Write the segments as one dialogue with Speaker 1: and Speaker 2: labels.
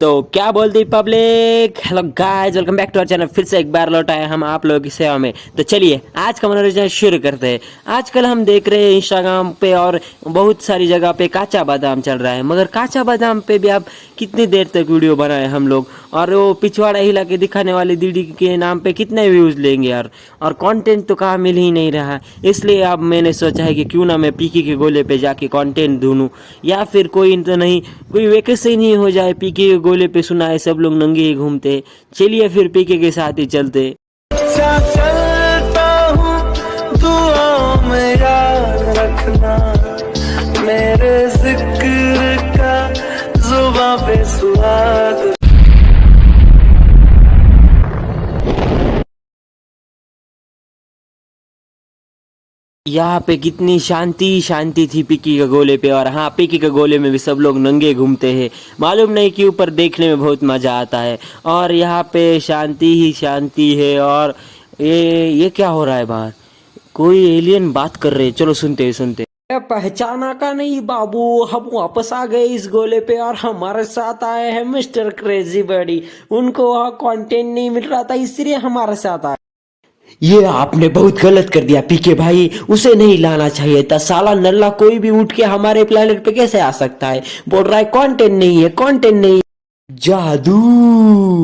Speaker 1: तो क्या बोलती public. Hello guys, welcome back to our channel. फिर से एक बार लौट आए हम आप लोगों की सेवा में। तो चलिए आज का मनोरंजन शुरू करते हैं। आजकल हम देख रहे हैं इंस्टाग्राम पे और बहुत सारी जगह पे काचा बादाम चल रहा है, मगर काचा बादाम पे भी आप कितनी देर तक वीडियो बनाए हम लोग, और वो पिछवाड़ा हिला के दिखाने वाली दीदी के नाम पे कितने व्यूज लेंगे यार, और कंटेंट तो कहाँ मिल ही नहीं रहा। इसलिए अब मैंने सोचा है कि क्यों ना मैं पीके के गोले पे जाके कंटेंट ढूंढूं, या फिर कोई तो नहीं कोई वैकेंसी नहीं हो जाए। पीके के गोले पे सुना है सब लोग नंगे ही घूमते। चलिए फिर पीके के साथ ही चलते।
Speaker 2: चलता हूँ दुआओं में याद रखना, मेरे जिक्र का जुबां पे सुहाग।
Speaker 1: यहाँ पे कितनी शांति शांति थी पीकी के गोले पे, और हाँ पीकी के गोले में भी सब लोग नंगे घूमते हैं। मालूम नहीं कि ऊपर देखने में बहुत मज़ा आता है, और यहाँ पे शांति ही शांति है। और ये क्या हो रहा है बाहर? कोई एलियन बात कर रहे हैं। चलो सुनते सुनते। पहचाना का नहीं बाबू, हम वापस आ गए इस गोले पे, और हमारे साथ आए हैं मिस्टर क्रेजी बॉडी। उनको वहाँ कंटेंट नहीं मिल रहा था इसलिए हमारे साथ आए। ये आपने बहुत गलत कर दिया पीके भाई, उसे नहीं लाना चाहिए था। साला नल्ला कोई भी उठ के हमारे प्लेनेट पे कैसे आ सकता है? बोल रहा है कंटेंट नहीं है, कंटेंट नहीं। जादू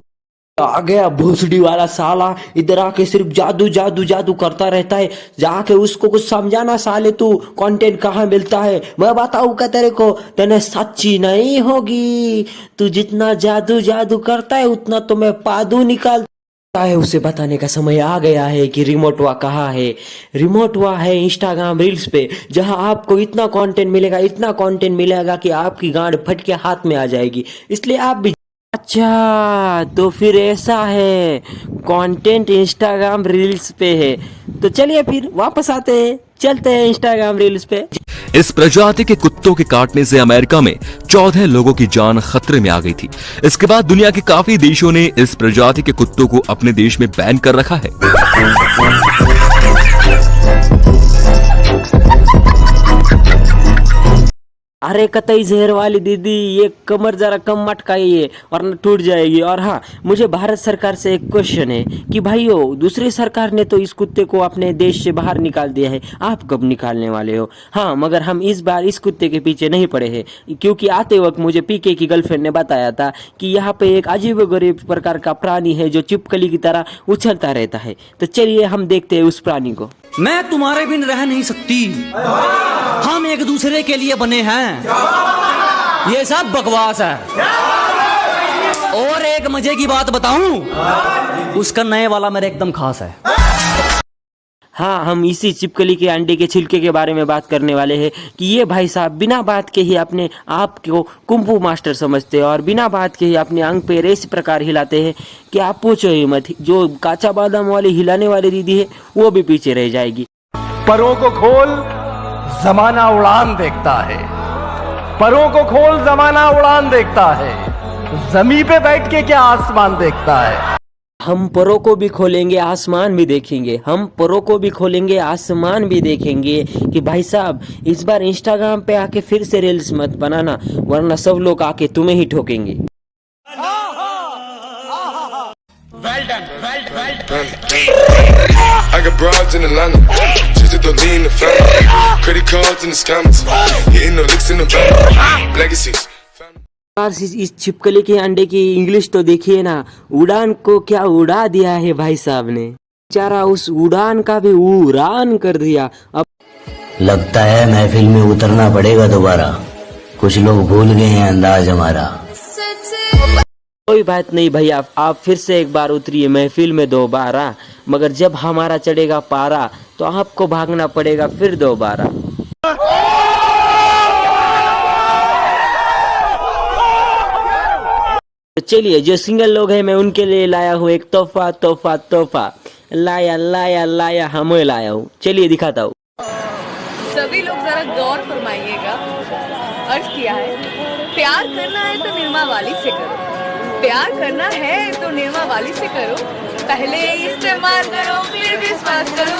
Speaker 1: आ गया भोसड़ी वाला साला, इधर आके सिर्फ जादू जादू जादू करता रहता है। जाके उसको कुछ समझाना साले, तू कंटेंट कहाँ मिलता है मैं बताऊँ क्या तेरे को? तेने सच्ची नहीं होगी। तू जितना जादू जादू करता है उतना तो मैं पादू निकाल है। उसे बताने का समय आ गया है कि रिमोट वा कहाँ है। रिमोट वा है इंस्टाग्राम रील्स पे, जहां आपको इतना कंटेंट मिलेगा, इतना कंटेंट मिलेगा कि आपकी गांड फट के हाथ में आ जाएगी। इसलिए आप भी। अच्छा तो फिर ऐसा है, कंटेंट इंस्टाग्राम रील्स पे है। तो चलिए फिर वापस आते हैं, चलते हैं इंस्टाग्राम रील्स पे।
Speaker 3: इस प्रजाति के कुत्तों के काटने से अमेरिका में 14 लोगों की जान खतरे में आ गई थी। इसके बाद दुनिया के काफी देशों ने इस प्रजाति के कुत्तों को अपने देश में बैन कर रखा है।
Speaker 1: अरे कतई जहर वाली दीदी, ये कमर जरा कम मटकाइए वरना टूट जाएगी। और हाँ, मुझे भारत सरकार से एक क्वेश्चन है कि भाइयों, दूसरी सरकार ने तो इस कुत्ते को अपने देश से बाहर निकाल दिया है, आप कब निकालने वाले हो? हाँ, मगर हम इस बार इस कुत्ते के पीछे नहीं पड़े हैं, क्योंकि आते वक्त मुझे पीके की गर्लफ्रेंड ने बताया था कि यहाँ पे एक अजीबोगरीब प्रकार का प्राणी है जो चिपकली की तरह उछलता रहता है। तो चलिए हम देखते हैं उस प्राणी को।
Speaker 4: मैं तुम्हारे बिन रह नहीं सकती, हम एक दूसरे के लिए बने हैं, ये सब बकवास है। और एक मजे की बात बताऊं, उसका नए वाला मेरा एकदम खास है।
Speaker 1: हाँ, हम इसी छिपकली के अंडे के छिलके के बारे में बात करने वाले हैं कि ये भाई साहब बिना बात के ही अपने आप को कुंफू मास्टर समझते हैं, और बिना बात के ही अपने अंग पैर इस प्रकार हिलाते हैं कि आप पूछो ही मत। जो काचा बादाम वाली हिलाने वाली दीदी है वो भी पीछे रह जाएगी।
Speaker 5: परों को खोल, जमाना उड़ान देखता है। परों को खोल, जमाना उड़ान देखता है। जमीन पे बैठ के क्या आसमान देखता है?
Speaker 1: हम परों को भी खोलेंगे, आसमान भी देखेंगे। हम परों को भी खोलेंगे, आसमान भी देखेंगे कि भाई साहब इस बार इंस्टाग्राम पे आके फिर से रील्स मत बनाना, वरना सब लोग आके तुम्हें ही ठोकेंगे।
Speaker 6: I got broads in Atlanta, just to lean the family, credit cards in the scammers, hitting the licks in the van, legacies.
Speaker 1: इस छिपकली के अंडे की इंग्लिश तो देखिए ना, उड़ान को क्या उड़ा दिया है भाई साहब ने। बेचारा उस उड़ान का भी उड़ान कर दिया। अब
Speaker 7: लगता है महफिल में उतरना पड़ेगा दोबारा, कुछ लोग भूल गए हैं अंदाज हमारा।
Speaker 1: कोई बात नहीं भैया, आप फिर से एक बार उतरिए महफिल में दोबारा, मगर जब हमारा चढ़ेगा पारा तो आपको भागना पड़ेगा फिर दोबारा। तो चलिए, जो सिंगल लोग हैं मैं उनके लिए लाया हूँ एक तोहफा तोहफा तोहफा। लाया लाया लाया हमें लाया हूँ, चलिए दिखाता हूँ।
Speaker 8: सभी लोग जरा गौर फरमाइएगा। अर्ज किया है, प्यार करना है तो निर्मा वाली से करो, प्यार करना है तो निर्मा वाली से करो, पहले इस्तेमाल करो फिर विश्वास करो।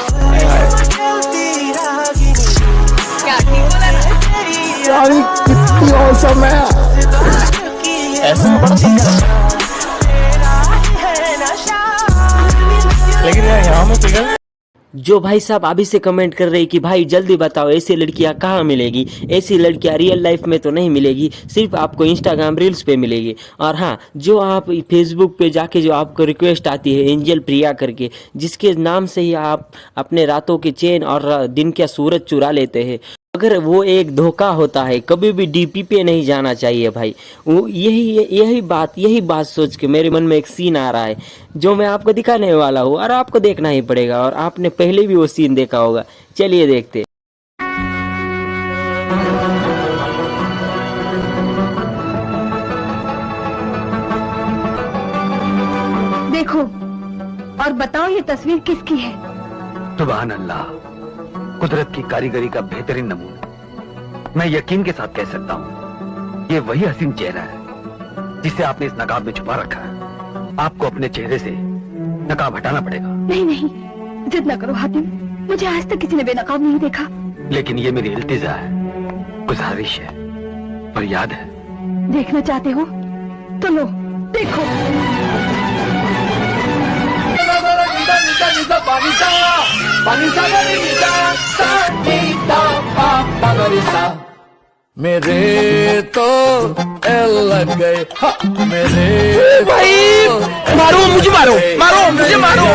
Speaker 8: क्या ठीक बोला ना?
Speaker 5: कितनी औसम है। ऐसे में बड़ा लेकिन यहाँ में फिगर
Speaker 1: जो भाई साहब अभी से कमेंट कर रहे हैं कि भाई जल्दी बताओ ऐसी लड़कियां कहाँ मिलेगी, ऐसी लड़कियां रियल लाइफ में तो नहीं मिलेगी, सिर्फ आपको इंस्टाग्राम रील्स पे मिलेगी। और हाँ, जो आप फेसबुक पे जाके जो आपको रिक्वेस्ट आती है एंजल प्रिया करके, जिसके नाम से ही आप अपने रातों के चैन और दिन का सूरज चुरा लेते हैं, अगर वो एक धोखा होता है कभी भी डीपी पे नहीं जाना चाहिए भाई। वो यही बात सोच के मेरे मन में एक सीन आ रहा है जो मैं आपको दिखाने वाला हूँ और आपको देखना ही पड़ेगा, और आपने पहले भी वो सीन देखा होगा। चलिए देखते।
Speaker 8: देखो और बताओ ये तस्वीर किसकी है?
Speaker 9: सुभान अल्लाह, कुदरत की कारीगरी का बेहतरीन नमूना। मैं यकीन के साथ कह सकता हूँ ये वही हसीन चेहरा है जिसे आपने इस नकाब में छुपा रखा है। आपको अपने चेहरे से नकाब हटाना पड़ेगा।
Speaker 8: नहीं नहीं, जिद न करो हातिम, मुझे आज तक किसी ने बेनकाब नहीं देखा।
Speaker 9: लेकिन ये मेरी इल्तिजा है, गुजारिश है, पर याद है।
Speaker 8: देखना चाहते हो तो लो देखो।
Speaker 2: मेरे तो लग गए मेरे भाई। मारो मुझे, मारो मुझे, मारो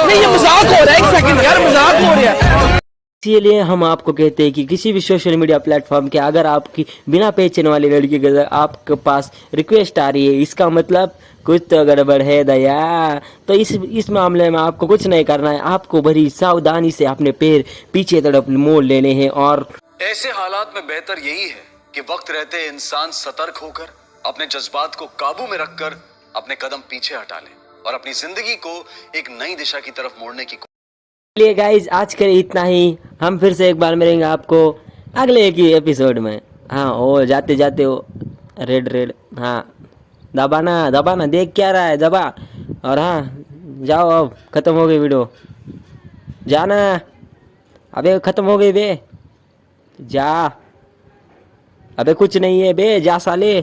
Speaker 2: नहीं, ये मजाक हो रहा है। एक सेकंड यार, मजाक हो रहा है।
Speaker 1: इसीलिए हम आपको कहते हैं कि किसी भी सोशल मीडिया प्लेटफॉर्म के अगर आपकी बिना पहचान वाली लड़की के आपके पास रिक्वेस्ट आ रही है, इसका मतलब कुछ तो गड़बड़ है दया। तो इस मामले में आपको कुछ नहीं करना है, आपको बड़ी सावधानी से अपने पैर पीछे तरफ मोड़ लेने हैं। और
Speaker 10: ऐसे हालात में बेहतर यही है कि वक्त रहते इंसान सतर्क होकर अपने जज्बात को काबू में रखकर अपने कदम पीछे हटा ले और अपनी जिंदगी को एक नई दिशा की तरफ मोड़ने की।
Speaker 1: चलिए गाइज, आज के लिए इतना ही। हम फिर से एक बार मिलेंगे आपको अगले एक ही एपिसोड में। हाँ, ओ जाते जाते हो रेड, हाँ दबाना, देख क्या रहा है, दबा। और हाँ, जाओ, अब खत्म हो गई वीडियो, जाना। अबे खत्म हो गई बे, जा। अबे कुछ नहीं है बे, जा साले।